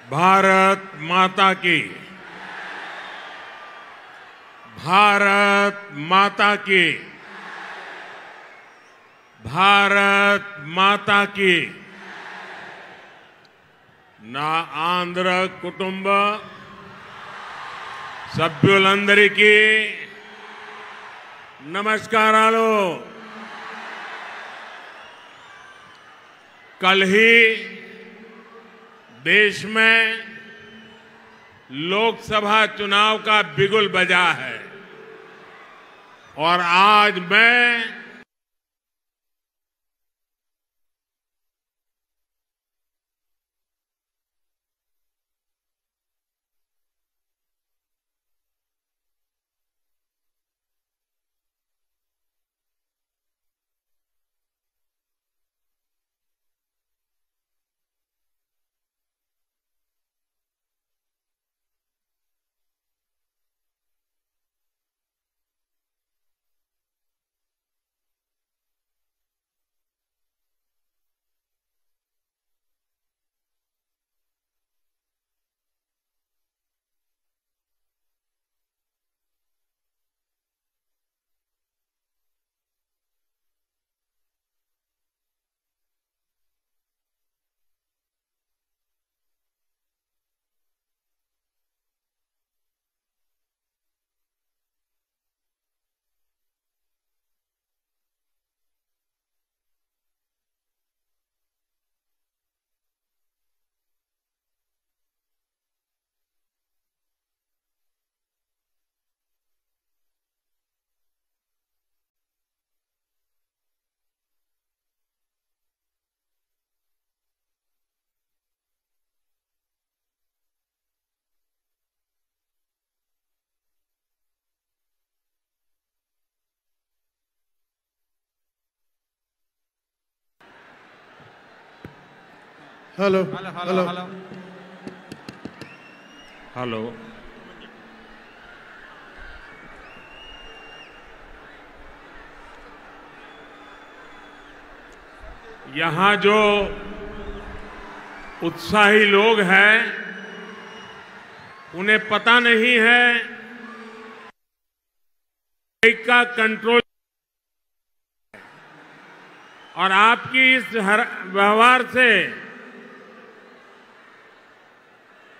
भारत माता की, भारत माता की, भारत माता की। నా ఆంధ్ర కుటుంబ సభ్యులందరికీ నమస్కారాలు। कल ही देश में लोकसभा चुनाव का बिगुल बजा है और आज मैं हेलो हेलो हेलो हेलो यहाँ जो उत्साही लोग हैं उन्हें पता नहीं है का कंट्रोल और आपकी इस व्यवहार से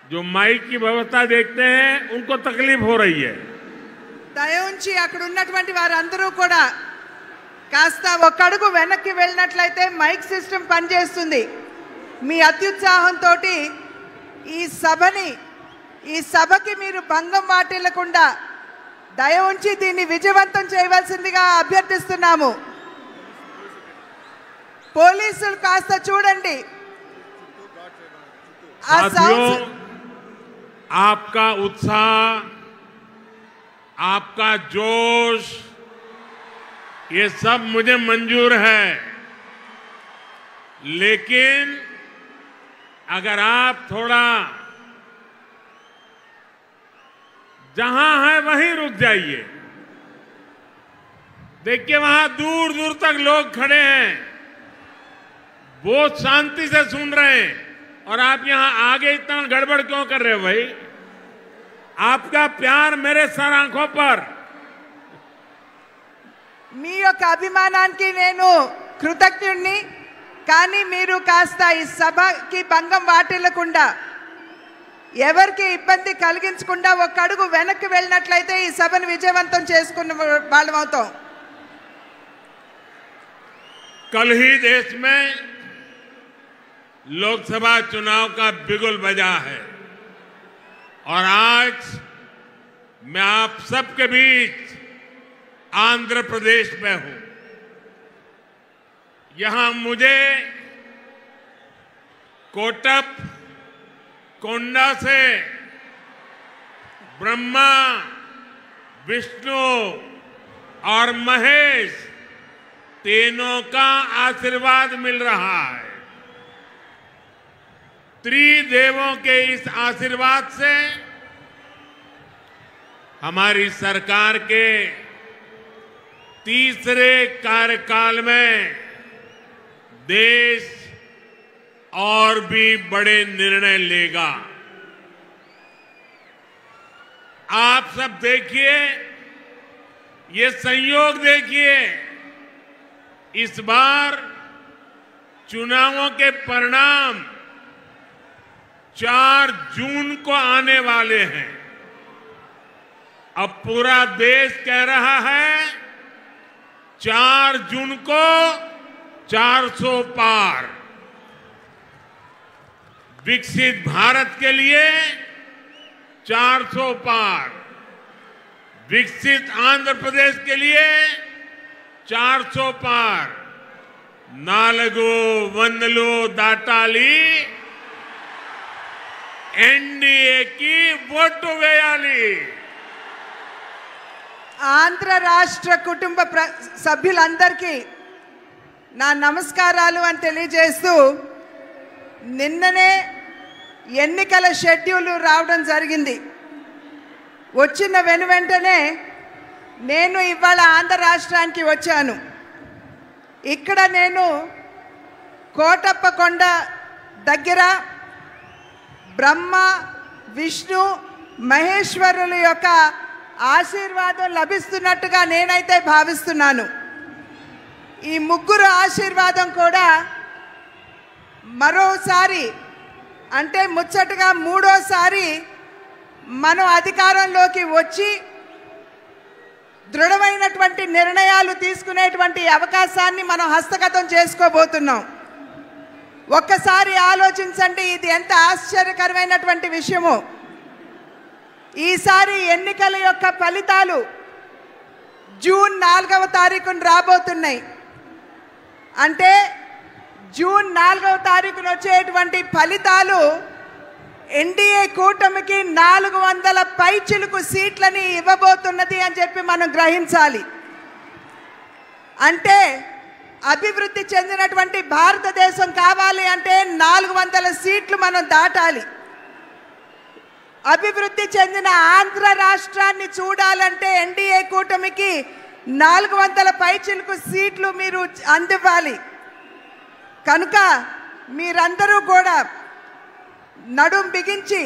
जो माइक की व्यवस्था देखते हैं उनको तकलीफ हो रही है। దయవుంచి అక్కడ ఉన్నటువంటి వారందరూ కూడా కాస్త ఒక అడుగు వెనక్కి వెళ్ళినట్లయితే మైక్ సిస్టమ్ పనిచేస్తుంది। మీ అత్యుత్సాహంతో ఈ సభకి మీరు భంగం వాటిల్లకుండా దయవుంచి దీన్ని విజయవంతం చేయవలసిందిగా అభ్యర్థిస్తున్నాము। పోలీసులు కాస్త చూడండి। आपका उत्साह, आपका जोश, ये सब मुझे मंजूर है, लेकिन अगर आप थोड़ा जहां है वहीं रुक जाइए। देखिए वहां दूर दूर तक लोग खड़े हैं, बहुत शांति से सुन रहे हैं और आप यहां आगे इतना गड़बड़ क्यों कर रहे हो भाई? आपका प्यार मेरे सर आंखों पर। మీ యొక్క అభిమానానికి నేను కృతజ్ఞుడిని, కానీ మీరు కాస్త ఈ సభకి భంగం వాటిల్లకుండా ఎవరికి ఇబ్బంది కలిగించకుండా ఒక అడుగు వెనక్కి వెళ్ళినట్లయితే ఈ సభను విజయవంతం చేసుకున్న వాళ్ళం అవుతాం। कल ही देश में लोकसभा चुनाव का बिगुल बजा है और आज मैं आप सबके बीच आंध्र प्रदेश में हूं। यहां मुझे कोटप कोंडा से ब्रह्मा, विष्णु और महेश तीनों का आशीर्वाद मिल रहा है। त्रिदेवों के इस आशीर्वाद से हमारी सरकार के तीसरे कार्यकाल में देश और भी बड़े निर्णय लेगा। आप सब देखिए, ये संयोग देखिए, इस बार चुनावों के परिणाम 4 जून को आने वाले हैं। अब पूरा देश कह रहा है 4 जून को 400 पार। विकसित भारत के लिए 400 पार, विकसित आंध्र प्रदेश के लिए 400 पार। नालगो वंदलो दाटाली एनडीए की ఓటు వేయాలి। ఆంధ్ర రాష్ట్ర కుటుంబ సభ్యులందరికీ నా నమస్కారాలు అని తెలియజేస్తూ, నిన్ననే ఎన్నికల షెడ్యూల్ రావడం జరిగింది. వచ్చిన వెంటనే నేను ఇవాళ ఆంధ్ర రాష్ట్రానికి వచ్చాను. ఇక్కడ నేను కోటప్పకొండ దగ్గర బ్రహ్మ విష్ణు మహేశ్వరుల యొక్క ఆశీర్వాదం లభిస్తున్నట్టుగా నేనైతే భావిస్తున్నాను. ఈ ముగ్గురు ఆశీర్వాదం కూడా మరోసారి, అంటే ముచ్చటగా మూడోసారి మనం అధికారంలోకి వచ్చి దృఢమైనటువంటి నిర్ణయాలు తీసుకునేటువంటి అవకాశాన్ని మనం హస్తగతం చేసుకోబోతున్నాం. ఒక్కసారి ఆలోచించండి, ఇది ఎంత ఆశ్చర్యకరమైనటువంటి విషయమో. ఈసారి ఎన్నికల యొక్క ఫలితాలు జూన్ 4వ తారీఖున రాబోతున్నాయి. అంటే జూన్ 4వ తారీఖున వచ్చేటువంటి ఫలితాలు ఎన్డీఏ కూటమికి 400 పైచిలుకు సీట్లని ఇవ్వబోతున్నది అని చెప్పి మనం గ్రహించాలి. అంటే అభివృద్ధి చెందినటువంటి భారతదేశం కావాలి అంటే 400 సీట్లు మనం దాటాలి. అభివృద్ధి చెందిన ఆంధ్ర రాష్ట్రాన్ని చూడాలంటే ఎన్డీఏ కూటమికి 400 పైచిలుకు సీట్లు మీరు అందివ్వాలి. కనుక మీరందరూ కూడా నడుం బిగించి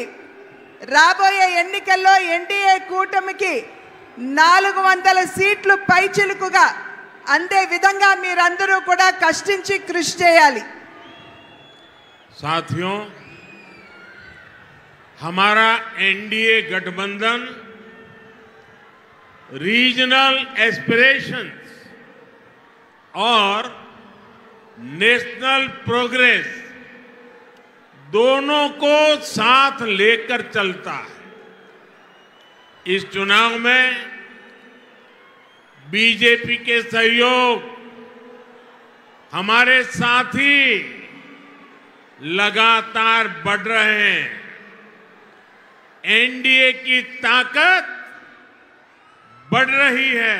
రాబోయే ఎన్నికల్లో ఎన్డీఏ కూటమికి 400 సీట్లు పైచిలుకుగా అందే విధంగా మీరందరూ కూడా కష్టించి కృషి చేయాలి. साथियों, हमारा एनडीए गठबंधन रीजनल एस्पिरेशंस और नेशनल प्रोग्रेस दोनों को साथ लेकर चलता है। इस चुनाव में बीजेपी के सहयोग हमारे साथी लगातार बढ़ रहे हैं। एनडीए की ताकत बढ़ रही है।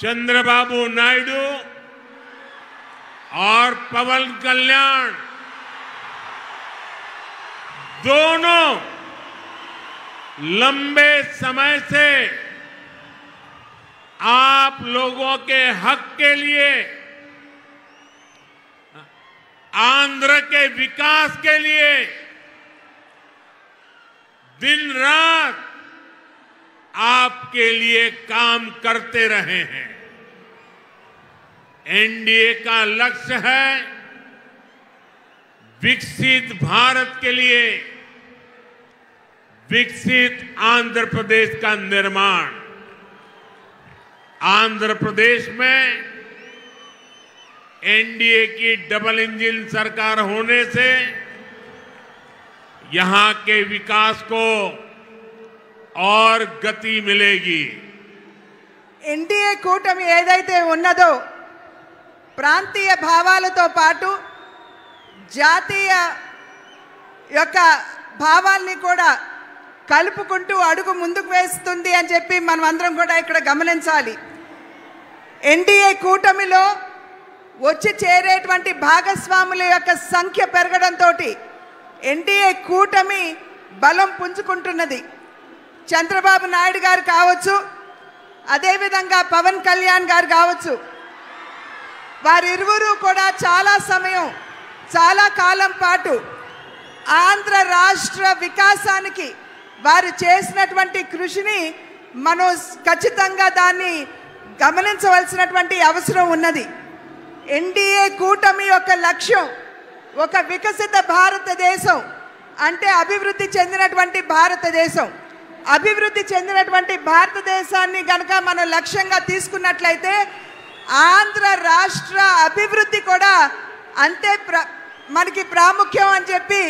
चंद्रबाबू नायडू और पवन कल्याण दोनों लंबे समय से आप लोगों के हक के लिए, आंध्र के विकास के लिए दिन रात आपके लिए काम करते रहे हैं। एनडीए का लक्ष्य है विकसित भारत के लिए विकसित आंध्र प्रदेश का निर्माण। आंध्र प्रदेश में एनडीए की डबल इंजन सरकार होने से यहां के विकास को और गति मिलेगी। ఎన్డీఏ కూటమి ఏదైతే ఉన్నదో ప్రాంతీయ భావాలతో పాటు జాతీయ యొక్క భావాల్ని కూడా కలుపుకుంటూ అడుగు ముందుకు వేస్తుంది అని చెప్పి మనం అందరం కూడా ఇక్కడ గమనించాలి. ఎన్డీఏ కూటమిలో వచ్చి చేరేటువంటి భాగస్వాముల యొక్క సంఖ్య పెరగడంతో ఎన్డీఏ కూటమి బలం పుంజుకుంటున్నది. చంద్రబాబు నాయుడు గారు కావచ్చు, అదేవిధంగా పవన్ కళ్యాణ్ గారు కావచ్చు, వారిరువురు కూడా చాలా సమయం, చాలా కాలం పాటు ఆంధ్ర రాష్ట్ర వికాసానికి వారు చేసినటువంటి కృషిని మనం ఖచ్చితంగా దాన్ని గమనించవలసినటువంటి అవసరం ఉన్నది. ఎన్డీఏ కూటమి యొక్క లక్ష్యం ఒక వికసిత భారతదేశం, అంటే అభివృద్ధి చెందినటువంటి భారతదేశం. అభివృద్ధి చెందినటువంటి భారతదేశాన్ని గనక మనం లక్ష్యంగా తీసుకున్నట్లయితే ఆంధ్ర రాష్ట్ర అభివృద్ధి కూడా అంతే మనకి ప్రాముఖ్యం అని చెప్పి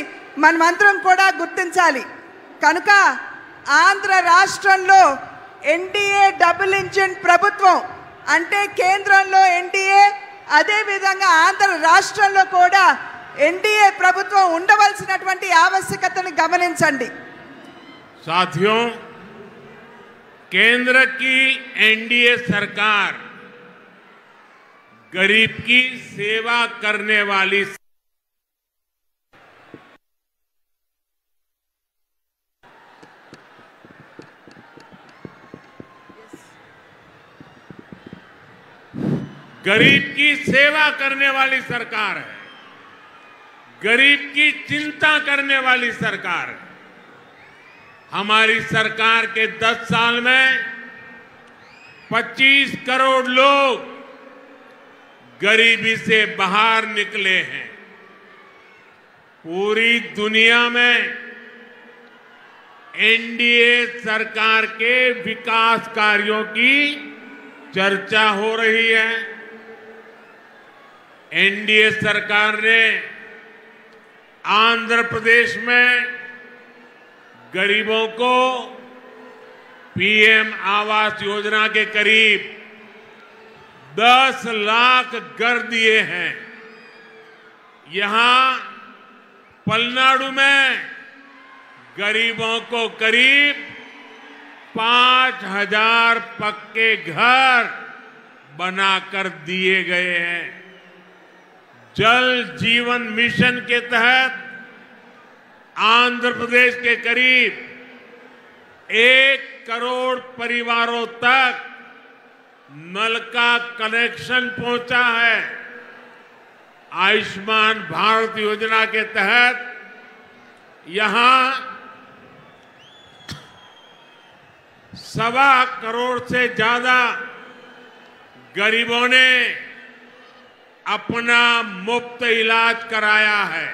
మనమందరం కూడా గుర్తించాలి. కనుక ఆంధ్ర రాష్ట్రంలో ఎన్డీఏ డబుల్ ఇంజిన్ ప్రభుత్వం, అంటే కేంద్రంలో ఎన్డీఏ, అదేవిధంగా ఆంధ్ర రాష్ట్రంలో కూడా एनडीए ప్రభుత్వం ఉండవలసినటువంటి ఆవశ్యకతను గమనించండి. साथियों, केंद्र की एनडीए सरकार गरीब की सेवा करने वाली गरीब की सेवा करने वाली सरकार है, गरीब की चिंता करने वाली सरकार है। हमारी सरकार के 10 साल में 25 करोड़ लोग गरीबी से बाहर निकले हैं। पूरी दुनिया में एनडीए सरकार के विकास कार्यों की चर्चा हो रही है। एनडीए सरकार ने आंध्र प्रदेश में गरीबों को पीएम आवास योजना के करीब 10 लाख घर दिए हैं। यहां पलनाडु में गरीबों को करीब 5000 पक्के घर बनाकर दिए गए हैं। जल जीवन मिशन के तहत आंध्र प्रदेश के करीब 1 करोड़ परिवारों तक नल का कनेक्शन पहुंचा है। आयुष्मान भारत योजना के तहत यहां 1.25 करोड़ से ज्यादा गरीबों ने अपना मुफ्त इलाज कराया है।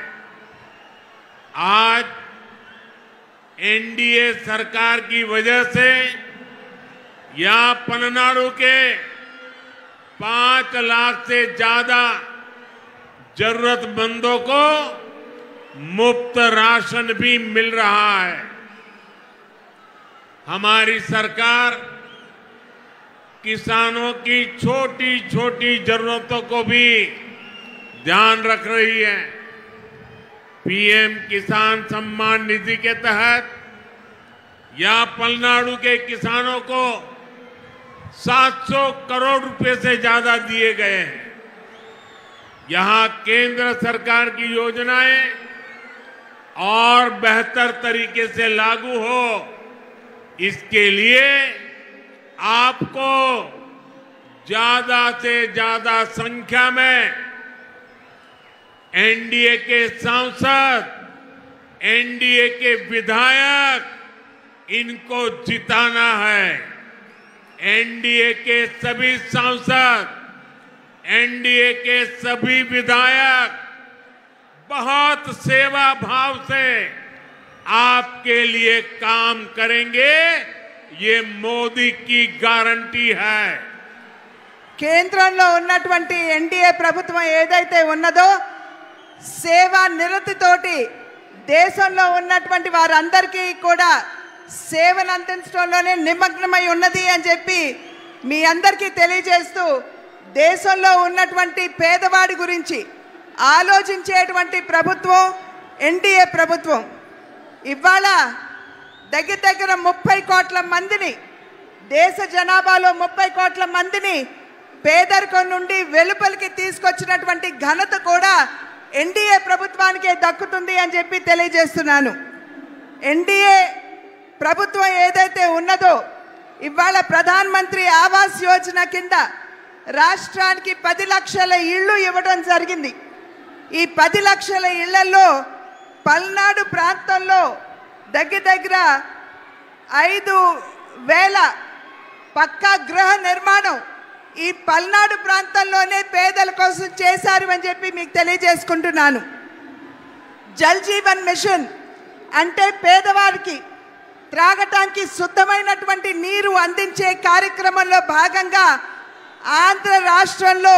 आज एनडीए सरकार की वजह से यहां पलनाडु के 5 लाख से ज्यादा जरूरतमंदों को मुफ्त राशन भी मिल रहा है। हमारी सरकार किसानों की छोटी छोटी जरूरतों को भी ध्यान रख रही है। पीएम किसान सम्मान निधि के तहत यहां पलनाडु के किसानों को 700 करोड़ रुपए से ज्यादा दिए गए हैं। यहां केंद्र सरकार की योजनाएं और बेहतर तरीके से लागू हो, इसके लिए आपको ज्यादा से ज्यादा संख्या में एनडीए के सांसद, एनडीए के विधायक, इनको जिताना है। एनडीए के सभी सांसद, एनडीए के सभी विधायक बहुत सेवा भाव से आपके लिए काम करेंगे, ये मोदी की गारंटी है। కేంద్రంలో ఉన్నటువంటి ఎన్డీఏ ప్రభుత్వం ఏదైతే ఉన్నదో సేవా నిరతితోటి దేశంలో ఉన్నటువంటి వారందరికీ కూడా సేవను అందించడంలోనే నిమగ్నమై ఉన్నది అని చెప్పి మీ అందరికీ తెలియజేస్తూ, దేశంలో ఉన్నటువంటి పేదవాడి గురించి ఆలోచించేటువంటి ప్రభుత్వం ఎన్డీఏ ప్రభుత్వం. ఇవాళ దగ్గర దగ్గర 30 కోట్ల మందిని, దేశ జనాభాలో 30 కోట్ల మందిని పేదరికం నుండి వెలుపలికి తీసుకొచ్చినటువంటి ఘనత కూడా ఎన్డీఏ ప్రభుత్వానికే దక్కుతుంది అని చెప్పి తెలియజేస్తున్నాను. ఎన్డీఏ ప్రభుత్వం ఏదైతే ఉన్నదో ఇవాళ ప్రధాన్ మంత్రి ఆవాస్ యోజన కింద రాష్ట్రానికి 10 లక్షల ఇళ్ళు ఇవ్వడం జరిగింది. ఈ 10 లక్షల ఇళ్లలో పల్నాడు ప్రాంతంలో దగ్గర దగ్గర 5,000 పక్కా గృహ నిర్మాణం ఈ పల్నాడు ప్రాంతంలోనే పేదల కోసం చేశారు అని చెప్పి మీకు తెలియజేసుకుంటున్నాను. జల్ జీవన్ మిషన్ అంటే పేదవారికి త్రాగటానికి శుద్ధమైనటువంటి నీరు అందించే కార్యక్రమంలో భాగంగా ఆంధ్ర రాష్ట్రంలో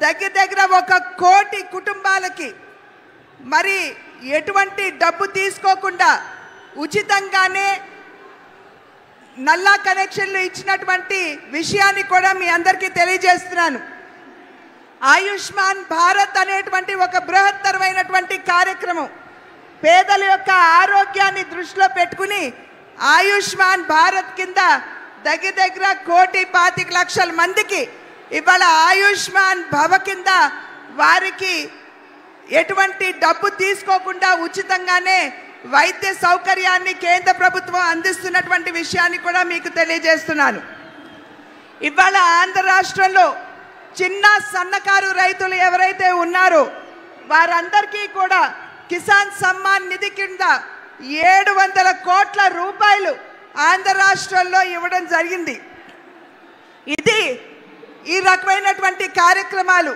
దగ్గర 1 కోటి కుటుంబాలకి మరి ఎటువంటి డబ్బు తీసుకోకుండా ఉచితంగానే నల్లా కనెక్షన్లు ఇచ్చినటువంటి విషయాన్ని కూడా మీ అందరికీ తెలియజేస్తున్నాను. ఆయుష్మాన్ భారత్ అనేటువంటి ఒక బృహత్తరమైనటువంటి కార్యక్రమం పేదల యొక్క ఆరోగ్యాన్ని దృష్టిలో పెట్టుకుని ఆయుష్మాన్ భారత్ కింద దగ్గర 1,25,00,000 మందికి ఇవాళ ఆయుష్మాన్ భవ కింద వారికి ఎటువంటి డబ్బు తీసుకోకుండా ఉచితంగానే వైద్య సౌకర్యాన్ని కేంద్ర ప్రభుత్వం అందిస్తున్నటువంటి విషయాన్ని కూడా మీకు తెలియజేస్తున్నాను. ఇవాళ ఆంధ్ర రాష్ట్రంలో చిన్న సన్నకారు రైతులు ఎవరైతే ఉన్నారో వారందరికీ కూడా కిసాన్ సమ్మాన్ నిధి కింద 700 కోట్ల రూపాయలు ఆంధ్ర రాష్ట్రంలో ఇవ్వడం జరిగింది. ఇది ఈ రకమైనటువంటి కార్యక్రమాలు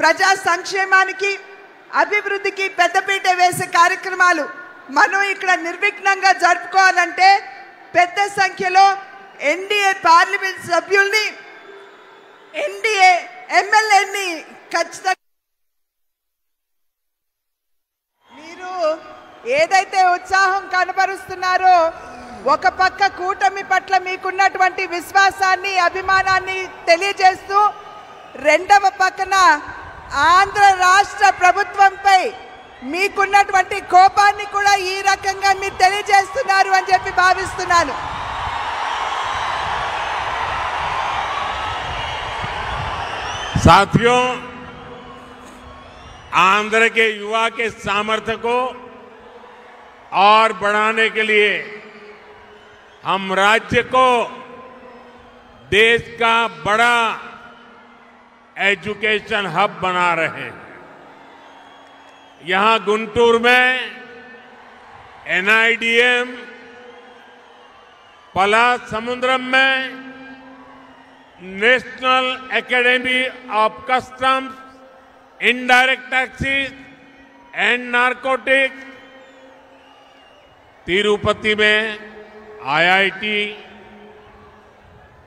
ప్రజా సంక్షేమానికి అభివృద్ధికి పెద్దపీట వేసే కార్యక్రమాలు మనం ఇక్కడ నిర్విఘ్నంగా జరుపుకోవాలంటే పెద్ద సంఖ్యలో ఎన్డీఏ పార్లమెంట్ సభ్యుల్ని ఎన్డీఏ ఎమ్మెల్యేని ఖచ్చితంగా మీరు ఏదైతే ఉత్సాహం కనబరుస్తున్నారో ఒక పక్క కూటమి పట్ల మీకున్నటువంటి విశ్వాసాన్ని అభిమానాన్ని తెలియజేస్తూ రెండవ పక్కన ఆంధ్ర రాష్ట్ర ప్రభుత్వంపై మీకున్నటువంటి కోపాన్ని కూడా ఈ రకంగా మీరు తెలియజేస్తున్నారు అని చెప్పి భావిస్తున్నాను. साथियों, आंध्र के युवा के सामर्थ्य को और बढ़ाने के लिए हम राज्य को देश का बड़ा एजुकेशन हब बना रहे हैं. यहां गुंटूर में NIDM, पलासमुद्रम में national academy of customs, indirect taxes and narcotics, Tirupati में IIT,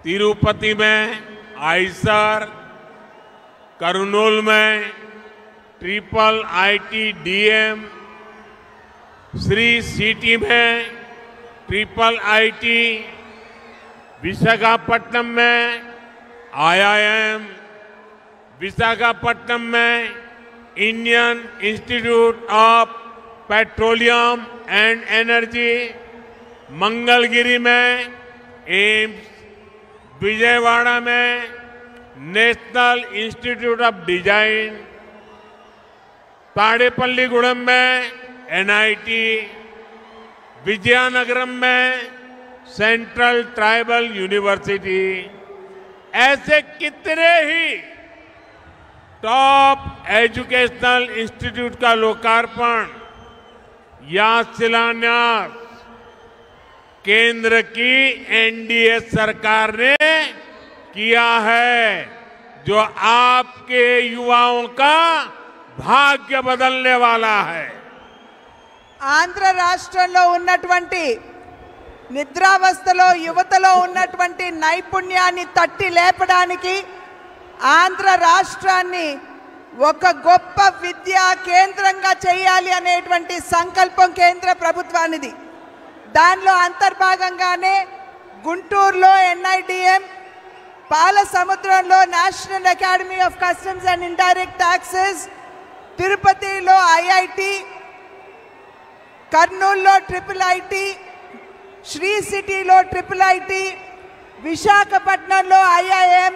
तिरुपति में आईसर, करनूल में IIT-DM, श्री सिटी में IIT, विशाखापट्टनम में IIM, विशाखापट्टनम में Indian institute of petroleum and energy, Mangalagiri में एम्स, विजयवाड़ा में national institute of design, Tadepalligudem में NIT, विजयनगरम में सेंट्रल ट्राइबल यूनिवर्सिटी, ऐसे कितने ही टॉप एजुकेशनल इंस्टीट्यूट का लोकार्पण या शिलान्यास केंद्र की NDA सरकार ने किया है, जो आपके युवाओं का भाग्य बदलने वाला है. ఆంధ్ర రాష్ట్రంలో ఉన్నటువంటి నిద్రావస్థలో యువతలో ఉన్నటువంటి నైపుణ్యాన్ని తట్టి లేపడానికి ఆంధ్ర రాష్ట్రాన్ని ఒక గొప్ప విద్యా కేంద్రంగా చేయాలి అనేటువంటి సంకల్పం కేంద్ర ప్రభుత్వానిది. దానిలో అంతర్భాగంగానే గుంటూరులో NIDM, పాలసముద్రంలో national academy of customs and indirect taxes, తిరుపతిలో IIT, కర్నూలులో IIIT, శ్రీ సిటీలో IIIT, విశాఖపట్నంలో IIM,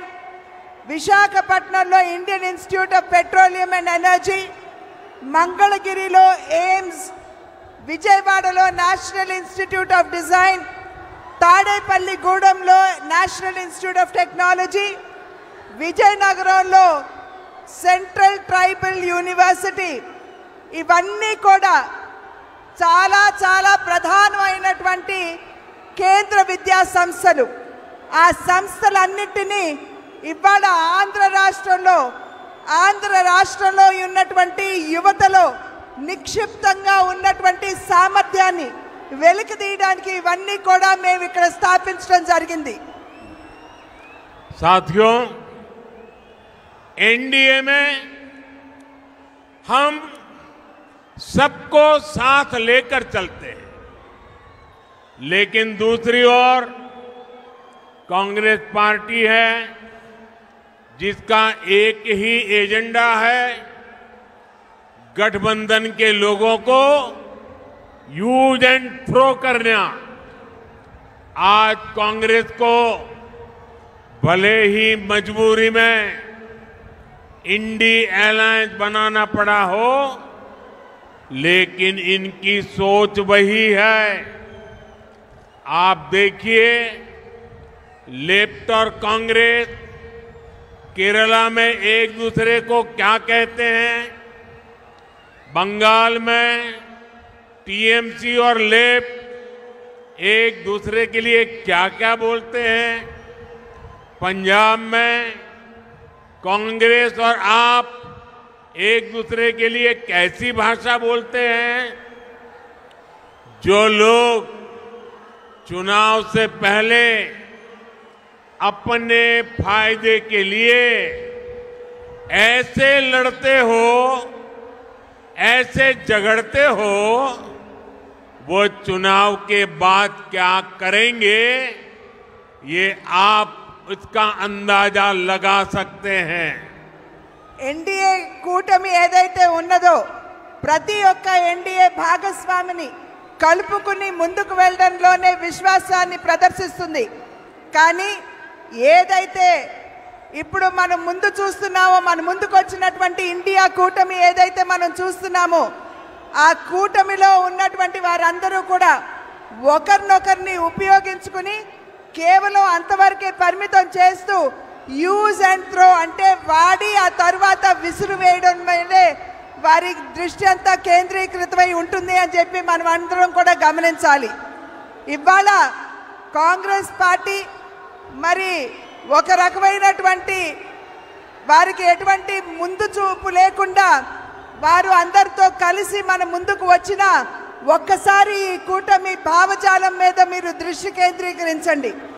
విశాఖపట్నంలో Indian institute of petroleum and energy, మంగళగిరిలో ఎయిమ్స్, విజయవాడలో నేషనల్ ఇన్స్టిట్యూట్ ఆఫ్ డిజైన్, తాడేపల్లిగూడెంలో నేషనల్ ఇన్స్టిట్యూట్ ఆఫ్ టెక్నాలజీ, విజయనగరంలో సెంట్రల్ ట్రైబల్ యూనివర్సిటీ, ఇవన్నీ కూడా చాలా చాలా ప్రధానమైనటువంటి కేంద్ర విద్యా సంస్థలు, ఆ సంస్థలన్నిటినీ ఇవాళ ఆంధ్ర రాష్ట్రంలో ఉన్నటువంటి యువతలో నిక్షిప్తంగా ఉన్నటువంటి సామర్థ్యాన్ని వెలికి తీయడానికి ఇవన్నీ కూడా మేము ఇక్కడ స్థాపించడం జరిగింది. साथियों, एनडीए में हम सबको साथ लेकर चलते हैं, लेकिन दूसरी ओर कांग्रेस पार्टी है जिसका एक ही एजेंडा है, गठबंधन के लोगों को यूज एंड थ्रो करना। आज कांग्रेस को भले ही मजबूरी में इंडी अलायंस बनाना पड़ा हो, लेकिन इनकी सोच वही है। आप देखिए, लेफ्ट और कांग्रेस केरला में एक दूसरे को क्या कहते हैं, बंगाल में टीएमसी और लेफ्ट एक दूसरे के लिए क्या क्या बोलते हैं, पंजाब में कांग्रेस और आप एक दूसरे के लिए कैसी भाषा बोलते हैं। जो लोग चुनाव से पहले अपने फायदे के लिए ऐसे लड़ते हो, ऐसे झगड़ते हो, वो चुनाव के बाद क्या करेंगे, ये आप इसका अंदाजा लगा सकते हैं। ఎన్డీఏ కూటమి ఏదైతే ఉన్నదో ప్రతి ఒక్క ఎన్డీఏ భాగస్వామిని కలుపుకుని ముందుకు వెళ్ళడంలోనే విశ్వాసాన్ని ప్రదర్శిస్తుంది. కానీ ఏదైతే ఇప్పుడు మనం ముందు చూస్తున్నామో, మన ముందుకు వచ్చినటువంటి ఇండియా కూటమి ఏదైతే మనం చూస్తున్నామో, ఆ కూటమిలో ఉన్నటువంటి వారందరూ కూడా ఒకరినొకరిని ఉపయోగించుకుని కేవలం అంతవరకే పరిమితం చేస్తూ యూజ్ అండ్ త్రో అంటే వాడి ఆ తర్వాత విసురు వేయడం మీదే వారి దృష్టి అంతా కేంద్రీకృతమై ఉంటుంది అని చెప్పి మనం అందరం కూడా గమనించాలి. ఇవాళ కాంగ్రెస్ పార్టీ మరి ఒక రకమైనటువంటి వారికి ఎటువంటి ముందు చూపు లేకుండా వారు అందరితో కలిసి మన ముందుకు వచ్చిన ఒక్కసారి ఈ కూటమి భావజాలం మీద మీరు దృష్టి కేంద్రీకరించండి.